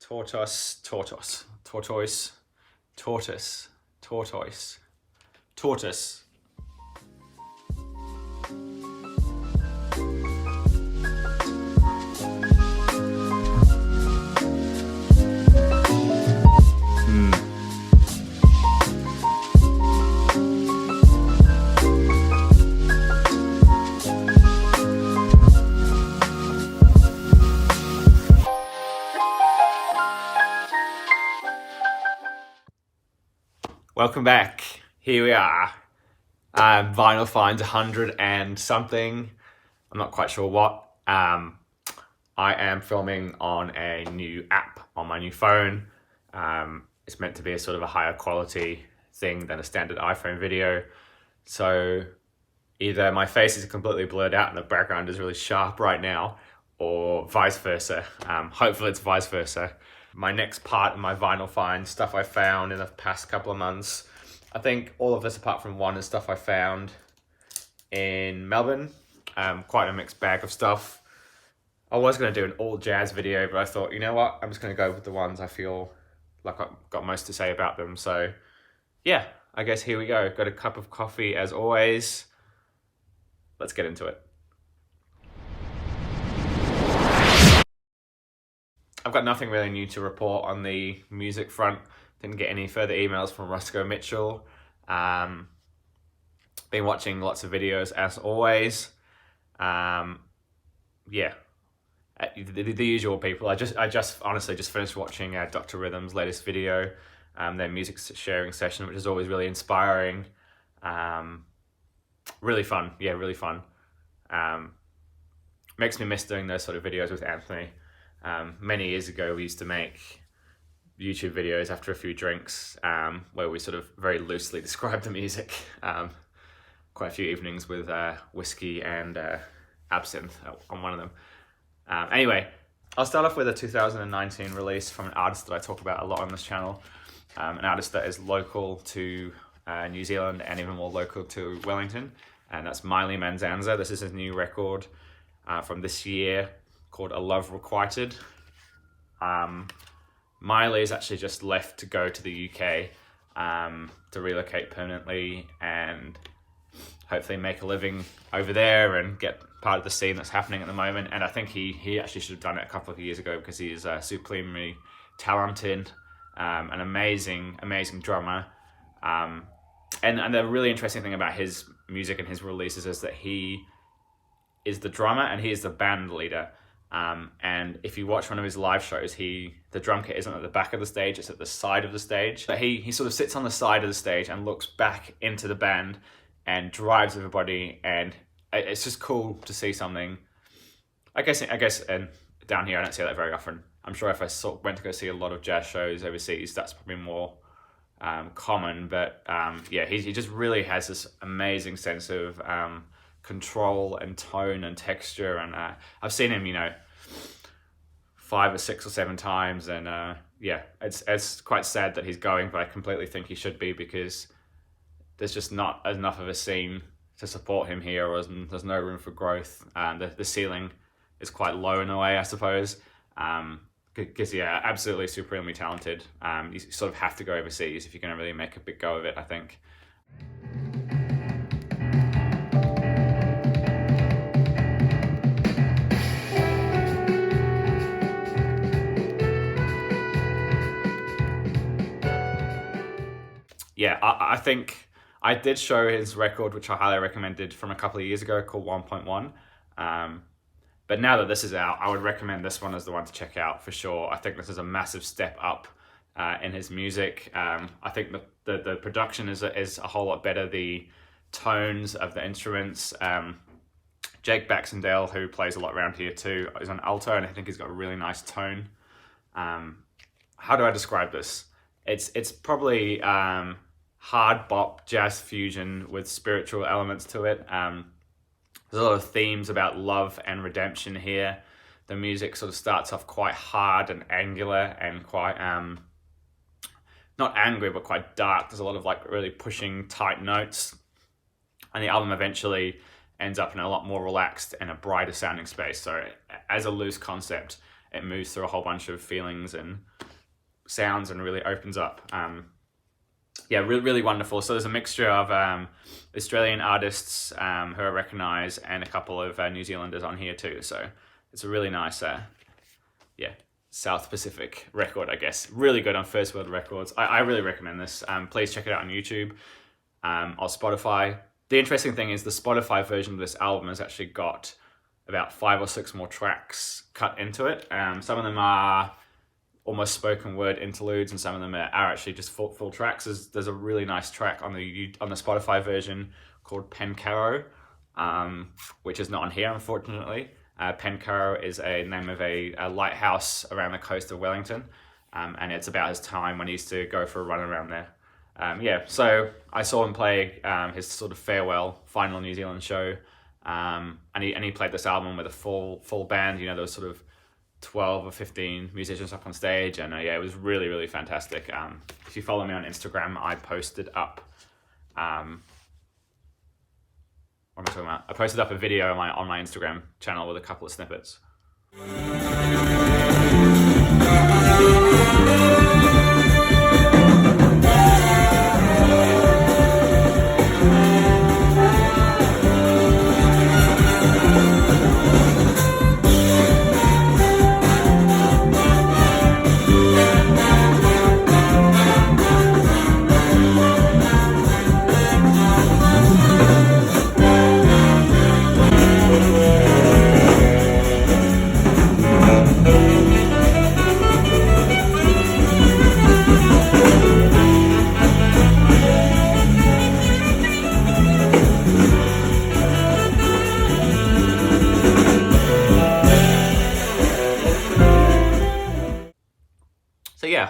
Tortoise, tortoise, tortoise, tortoise, tortoise, tortoise. Welcome back. Here we are. Vinyl finds 100 and something. I'm not quite sure what. I am filming on a new app on my new phone. It's meant to be a sort of a higher quality thing than a standard iPhone video. So either my face is completely blurred out and the background is really sharp right now, or vice versa. Hopefully it's vice versa. My next part of my vinyl find, stuff I found in the past couple of months. I think all of this, apart from one, is stuff I found in Melbourne. Quite a mixed bag of stuff. I was going to do an all jazz video, but I thought, you know what? I'm just going to go with the ones I feel like I've got most to say about them. So yeah, I guess here we go. Got a cup of coffee as always. Let's get into it. I've got nothing really new to report on the music front. Didn't get any further emails from Michel. Been watching lots of videos as always. Yeah, the usual people. I just honestly just finished watching Dr. Rhythm's latest video, their music sharing session, which is always really inspiring. Really fun. Yeah, really fun. Makes me miss doing those sort of videos with Anthony. Many years ago, we used to make YouTube videos after a few drinks, where we sort of very loosely describe the music. Quite a few evenings with whiskey and absinthe on one of them. Anyway, I'll start off with a 2019 release from an artist that I talk about a lot on this channel. An artist that is local to New Zealand and even more local to Wellington, and that's Myele Manzanza. This is his new record from this year, called A Love Requited. Myele is actually just left to go to the UK to relocate permanently and hopefully make a living over there and get part of the scene that's happening at the moment. And I think he actually should have done it a couple of years ago, because he is supremely talented, an amazing drummer. And the really interesting thing about his music and his releases is that he is the drummer and he is the band leader. And if you watch one of his live shows, the drum kit isn't at the back of the stage, it's at the side of the stage. But he sort of sits on the side of the stage and looks back into the band and drives everybody, and it's just cool to see something. I guess, and down here I don't see that very often. I'm sure if I went to go see a lot of jazz shows overseas, that's probably more common. But yeah, he just really has this amazing sense of control and tone and texture, and I've seen him 5 or 6 or 7 times, and yeah, it's quite sad that he's going, but I completely think he should be, because there's just not enough of a scene to support him here, or there's no room for growth. The ceiling is quite low in a way, I suppose, because yeah, absolutely supremely talented. You sort of have to go overseas if you're going to really make a big go of it, I think. Yeah, I think I did show his record, which I highly recommended, from a couple of years ago, called 1.1. But now that this is out, I would recommend this one as the one to check out for sure. I think this is a massive step up in his music. I think the production is a whole lot better. The tones of the instruments. Jake Baxendale, who plays a lot around here too, is on alto, and I think he's got a really nice tone. How do I describe this? It's probably hard bop jazz fusion with spiritual elements to it. There's a lot of themes about love and redemption here. The music sort of starts off quite hard and angular and quite not angry, but quite dark. There's a lot of like really pushing tight notes, and the album eventually ends up in a lot more relaxed and a brighter sounding space. So as a loose concept, it moves through a whole bunch of feelings and sounds and really opens up. Yeah, really wonderful. So there's a mixture of Australian artists who I recognise and a couple of New Zealanders on here too. So it's a really nice, South Pacific record, I guess. Really good on First World Records. I really recommend this. Please check it out on YouTube or Spotify. The interesting thing is the Spotify version of this album has actually got about 5 or 6 more tracks cut into it. Some of them are almost spoken word interludes, and some of them are actually just full tracks. There's a really nice track on the Spotify version called Pencaro, which is not on here, unfortunately. Pencaro is a name of a lighthouse around the coast of Wellington, and it's about his time when he used to go for a run around there. So I saw him play his sort of farewell final New Zealand show, and he played this album with a full band. You know, there was sort of 12 or 15 musicians up on stage, and it was really fantastic. If you follow me on Instagram, I posted up what am I talking about? I posted up a video on my Instagram channel with a couple of snippets.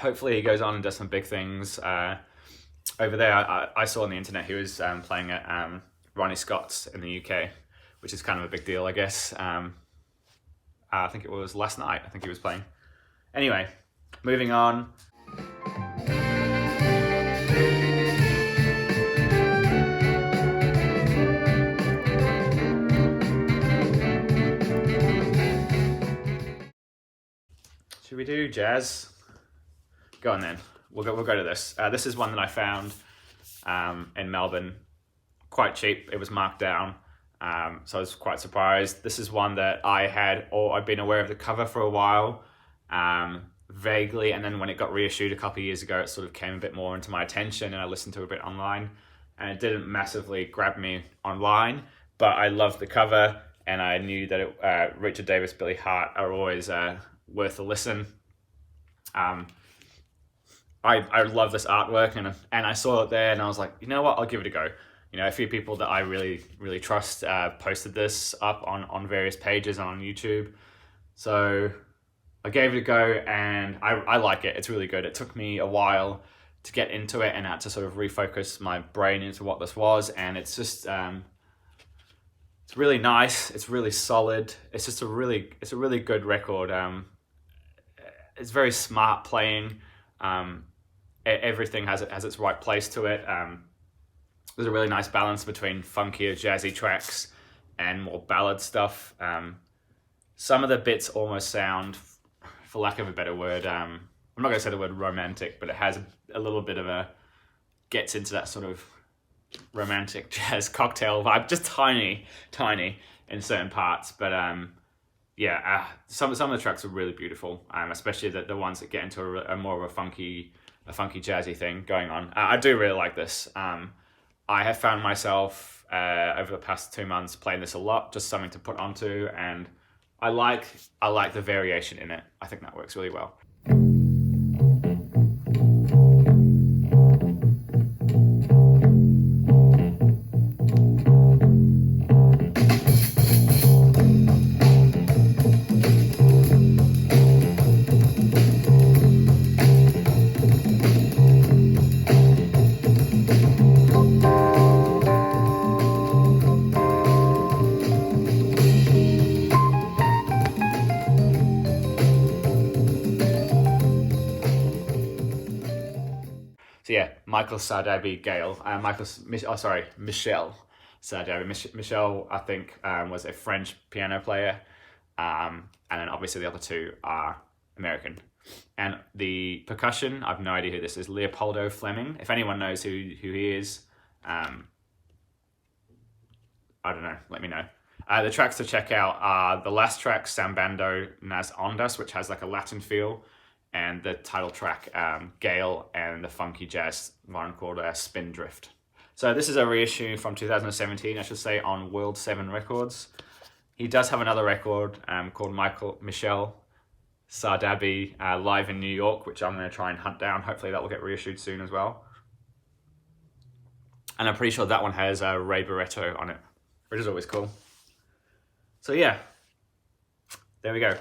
Hopefully he goes on and does some big things. Over there, I saw on the internet he was playing at Ronnie Scott's in the UK, which is kind of a big deal, I guess. I think it was last night, I think he was playing. Anyway, moving on. Should we do jazz? Go on then. We'll go to this. This is one that I found in Melbourne, quite cheap. It was marked down, so I was quite surprised. This is one that I'd been aware of the cover for a while, vaguely, and then when it got reissued a couple of years ago, it sort of came a bit more into my attention, and I listened to it a bit online, and it didn't massively grab me online, but I loved the cover, and I knew that Richard Davis, Billy Hart are always worth a listen. I love this artwork, and I saw it there, and I was like, you know what, I'll give it a go. You know, a few people that I really trust posted this up on various pages and on YouTube. So I gave it a go, and I like it. It's really good. It took me a while to get into it, and I had to sort of refocus my brain into what this was, and it's just it's really nice. It's really solid. It's just a really good record. It's very smart playing. Everything has its right place to it. There's a really nice balance between funkier jazzy tracks and more ballad stuff. Some of the bits almost sound, for lack of a better word, I'm not going to say the word romantic, but it has a little bit of gets into that sort of romantic jazz cocktail vibe, just tiny in certain parts. But some of the tracks are really beautiful, especially the ones that get into a more of a funky jazzy thing going on. I do really like this. I have found myself over the past 2 months playing this a lot, just something to put onto, and I like the variation in it. I think that works really well. Michael Sardaby, Gail, Michel Sardaby. Michel, I think, was a French piano player, and then obviously the other two are American. And the percussion, I've no idea who this is, Leopoldo Fleming. If anyone knows who he is, I don't know, let me know. The tracks to check out are the last track, Sambando Nas Ondas, which has like a Latin feel, and the title track, Gail, and the funky jazz one called Spindrift. So this is a reissue from 2017, I should say, on World 7 Records. He does have another record called Michel Sardaby live in New York, which I'm going to try and hunt down. Hopefully that will get reissued soon as well. And I'm pretty sure that one has Ray Barretto on it, which is always cool. So yeah, there we go.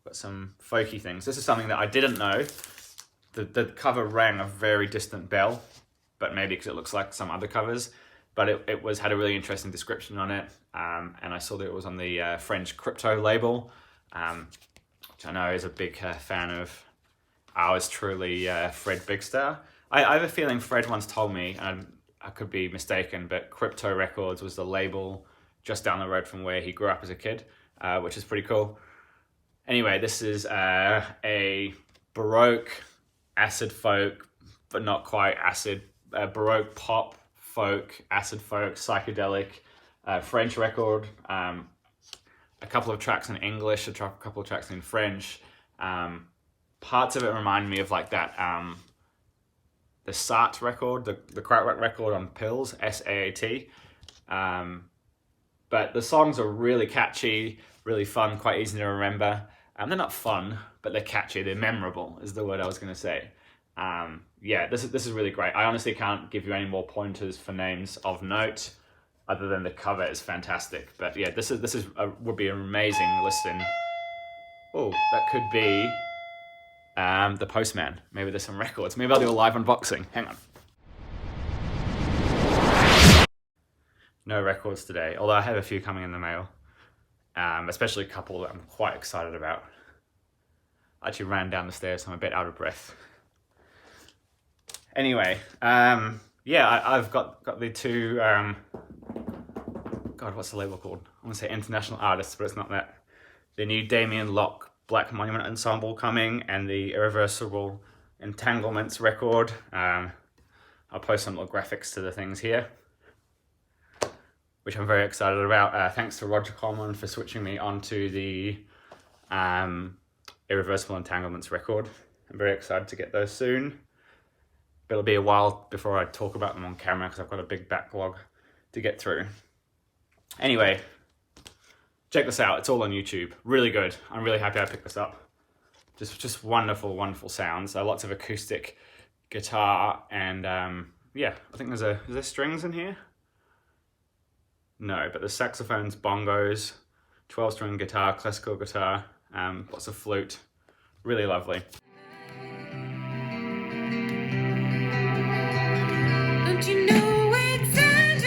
Got some folky things. This is something that I didn't know. The cover rang a very distant bell, but maybe because it looks like some other covers. But it had a really interesting description on it, and I saw that it was on the French Crypto label, which I know is a big fan of ours truly, Fred Bigstar. I have a feeling Fred once told me, and I could be mistaken, but Crypto Records was the label just down the road from where he grew up as a kid, which is pretty cool. Anyway, this is a Baroque, acid folk, but not quite acid, Baroque pop, folk, acid folk, psychedelic, French record, a couple of tracks in English, a couple of tracks in French. Parts of it remind me of like that, the Sart record, the Krautrock record on Pills, S-A-A-T. But the songs are really catchy, really fun, quite easy to remember. They're not fun, but they're catchy, they're memorable, is the word I was going to say. Yeah, this is really great. I honestly can't give you any more pointers for names of note, other than the cover is fantastic. But yeah, this would be an amazing listen. Oh, that could be The Postman. Maybe there's some records. Maybe I'll do a live unboxing. Hang on. No records today, although I have a few coming in the mail, especially a couple that I'm quite excited about. I actually ran down the stairs, so I'm a bit out of breath. Anyway, yeah, I've got the two, God, what's the label called? I want to say International Artists, but it's not that. The new Damien Locke Black Monument Ensemble coming, and the Irreversible Entanglements record. I'll post some little graphics to the things here, which I'm very excited about. Thanks to Roger Coleman for switching me onto the Irreversible Entanglements record. I'm very excited to get those soon. But it'll be a while before I talk about them on camera because I've got a big backlog to get through. Anyway, check this out. It's all on YouTube. Really good. I'm really happy I picked this up. Just wonderful, wonderful sounds. Lots of acoustic guitar and yeah, I think is there strings in here? No, but the saxophones, bongos, 12-string guitar, classical guitar, lots of flute. Really lovely. Don't you know it's Sunday?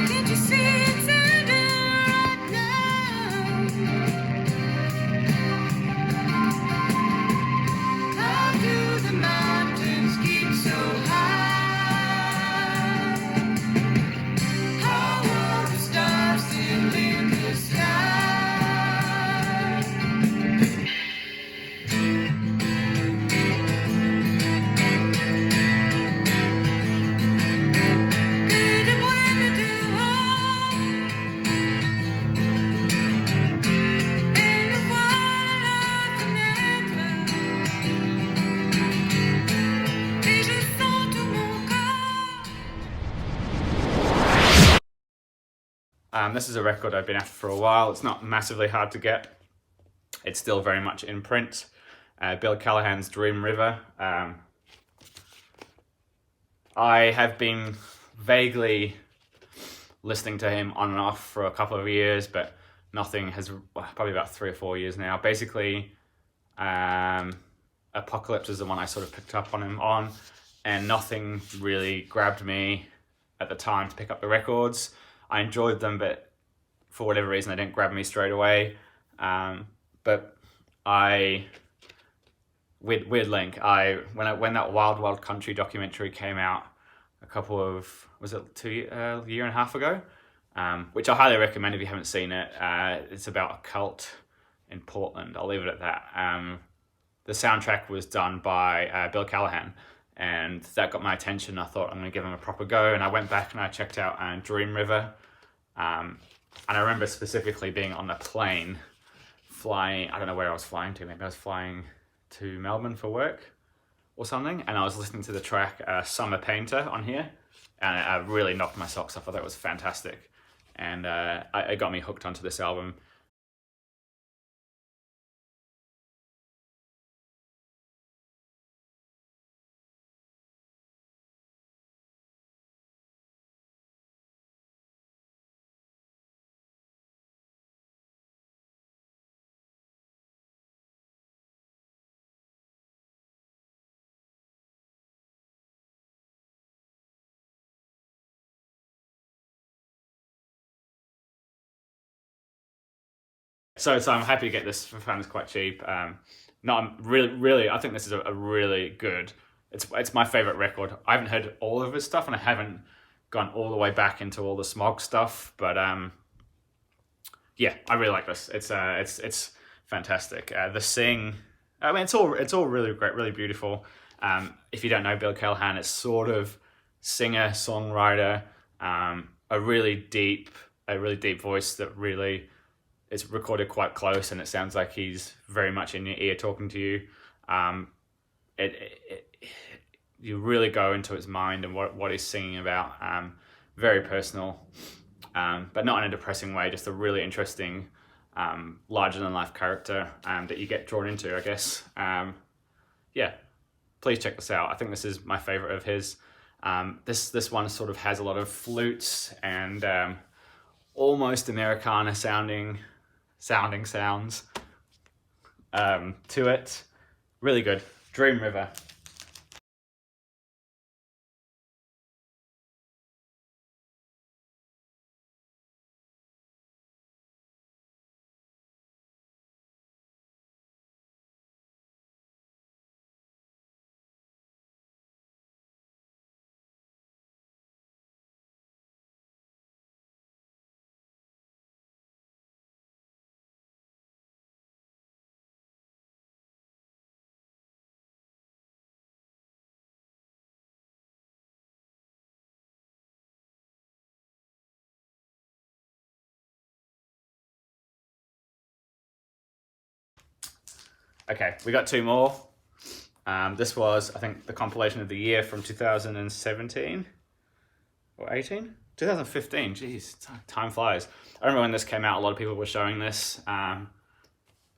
Can't you see it's Sunday right now? How do the mountains get so high? How are the stars still in the sky? This is a record I've been after for a while. It's not massively hard to get. It's still very much in print. Bill Callahan's Dream River. I have been vaguely listening to him on and off for a couple of years, but nothing has, probably about 3 or 4 years now. Basically, Apocalypse is the one I sort of picked up on him on. and nothing really grabbed me at the time to pick up the records. I enjoyed them, but for whatever reason, they didn't grab me straight away. But weird link. When that Wild Wild Country documentary came out was it a year and a half ago, which I highly recommend if you haven't seen it. It's about a cult in Portland. I'll leave it at that. The soundtrack was done by Bill Callahan, and that got my attention. I thought I'm going to give him a proper go, and I went back and I checked out Dream River. And I remember specifically being on the plane flying. I don't know where I was flying to. Maybe I was flying to Melbourne for work or something, and I was listening to the track Summer Painter on here, and it really knocked my socks off. I thought it was fantastic, and it got me hooked onto this album. So I'm happy to get this. Found this quite cheap. Not really. I think this is a really good. It's my favorite record. I haven't heard all of his stuff, and I haven't gone all the way back into all the Smog stuff. But yeah, I really like this. It's fantastic. The sing. I mean, it's all really great, really beautiful. If you don't know Bill Callahan, it's sort of singer songwriter. A really deep voice that really. It's recorded quite close, and it sounds like he's very much in your ear talking to you. You really go into his mind and what he's singing about. Very personal, but not in a depressing way. Just a really interesting, larger than life character that you get drawn into, I guess. Yeah, please check this out. I think this is my favorite of his. This one sort of has a lot of flutes and almost Americana sounding sounds to it. Really good. Dream River. Okay, we got two more. This was, I think, the compilation of the year from 2017 or 18? 2015. Jeez, time flies. I remember when this came out, a lot of people were showing this.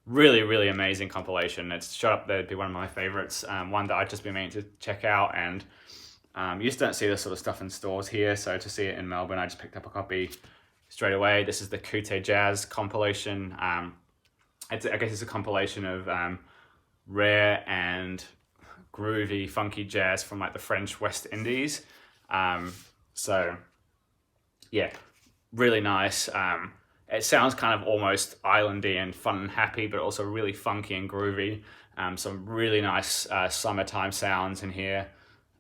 Really, really amazing compilation. It's shot up there to be one of my favorites. One that I'd just been meaning to check out, and you just don't see this sort of stuff in stores here. So to see it in Melbourne, I just picked up a copy straight away. This is the Côté Jazz compilation. I guess it's a compilation of rare and groovy, funky jazz from like the French West Indies. So yeah, really nice. It sounds kind of almost islandy and fun and happy, but also really funky and groovy. Some really nice summertime sounds in here.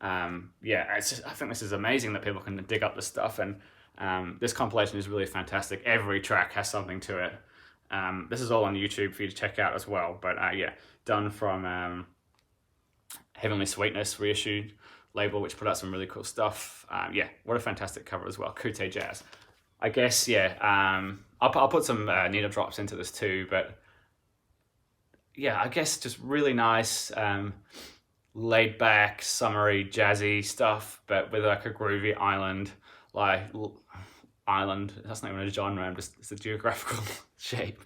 Yeah, I think this is amazing that people can dig up this stuff, and this compilation is really fantastic. Every track has something to it. This is all on YouTube for you to check out as well. But yeah, done from Heavenly Sweetness reissued label, which put out some really cool stuff. Yeah, what a fantastic cover as well. Côté Jazz. I guess, yeah, I'll put some Needledrops into this too, but yeah, I guess just really nice, laid back, summery, jazzy stuff, but with like a groovy island, that's not even a genre, it's a geographical shape.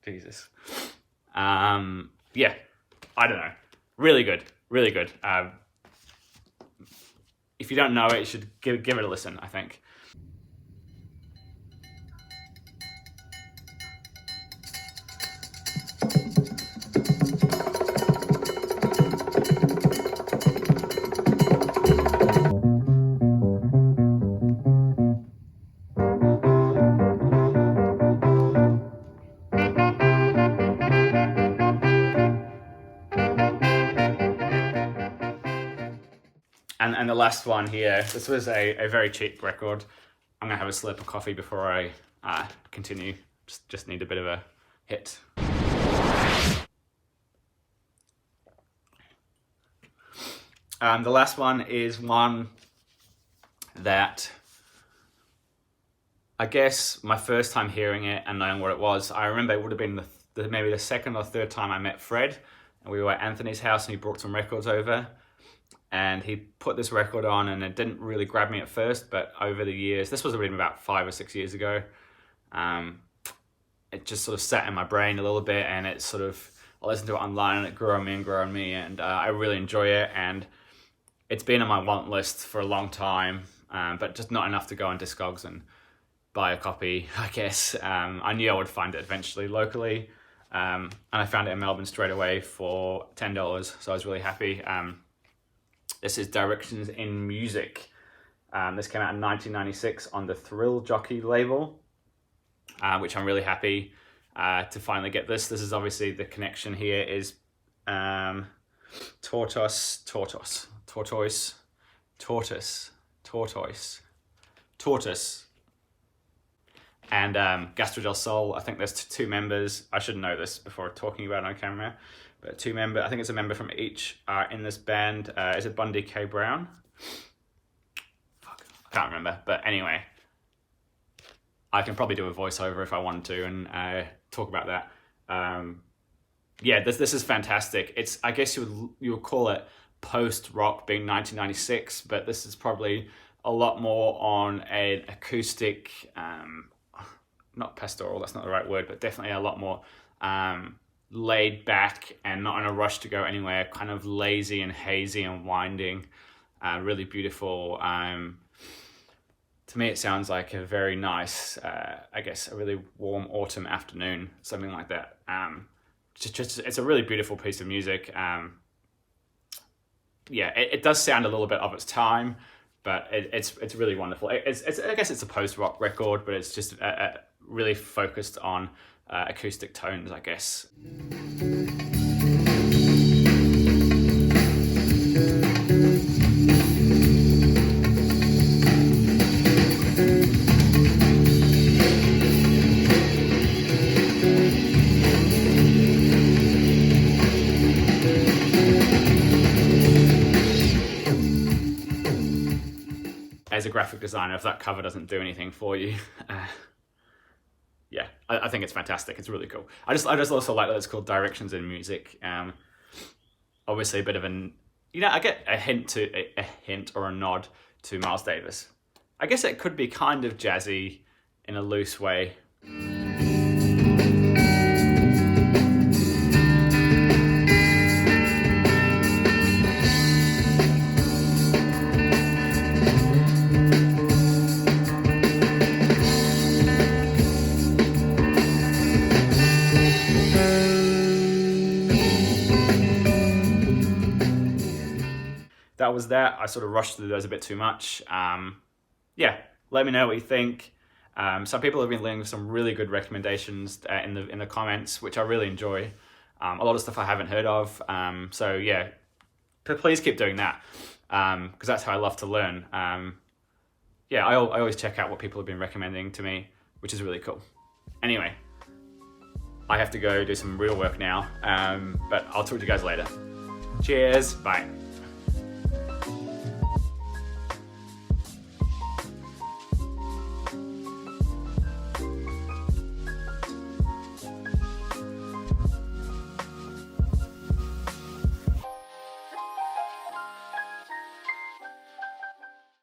Jesus. Yeah, I don't know. Really good. If you don't know it, you should give it a listen, I think. And the last one here, this was a very cheap record. I'm gonna have a slurp of coffee before I continue. Just need a bit of a hit. The last one is one that I guess my first time hearing it and knowing what it was, I remember it would have been maybe the second or third time I met Fred, and we were at Anthony's house and he brought some records over and he put this record on, and it didn't really grab me at first, but over the years, this was already about 5 or 6 years ago, it just sort of sat in my brain a little bit, and it sort of, I listened to it online and it grew on me, and I really enjoy it, and it's been on my want list for a long time, but just not enough to go on discogs and buy a copy, I guess. I knew I would find it eventually locally, and I found it in Melbourne straight away for $10, so I was really happy. This is Directions in Music. This came out in 1996 on the Thrill Jockey label, which I'm really happy to finally get this. This is obviously, the connection here is tortoise, and Gastro del Sol. I think there's two members. I should know this before talking about it on camera, but I think it's a member from each in this band. Is it Bundy K. Brown? Fuck, I can't remember. But anyway, I can probably do a voiceover if I wanted to and talk about that. Yeah, this is fantastic. It's, I guess you would call it post-rock, being 1996, but this is probably a lot more on an acoustic, not pastoral, that's not the right word, but definitely a lot more laid back and not in a rush to go anywhere, kind of lazy and hazy and winding, really beautiful. To me, it sounds like a very nice, I guess, a really warm autumn afternoon, something like that. It's a really beautiful piece of music. Yeah, it does sound a little bit of its time, but it's really wonderful. I guess it's a post-rock record, but it's just really focused on acoustic tones, I guess. As a graphic designer, if that cover doesn't do anything for you, yeah, I think it's fantastic. It's really cool. I just also like that it's called Directions in Music. Obviously a bit of an, I get a hint or a nod to Miles Davis. I guess it could be kind of jazzy in a loose way. That was that. I sort of rushed through those a bit too much. Yeah, let me know what you think. Some people have been leaving some really good recommendations in the comments, which I really enjoy. A lot of stuff I haven't heard of. So yeah, please keep doing that, because that's how I love to learn. Yeah, I always check out what people have been recommending to me, which is really cool. Anyway, I have to go do some real work now, but I'll talk to you guys later. Cheers, bye.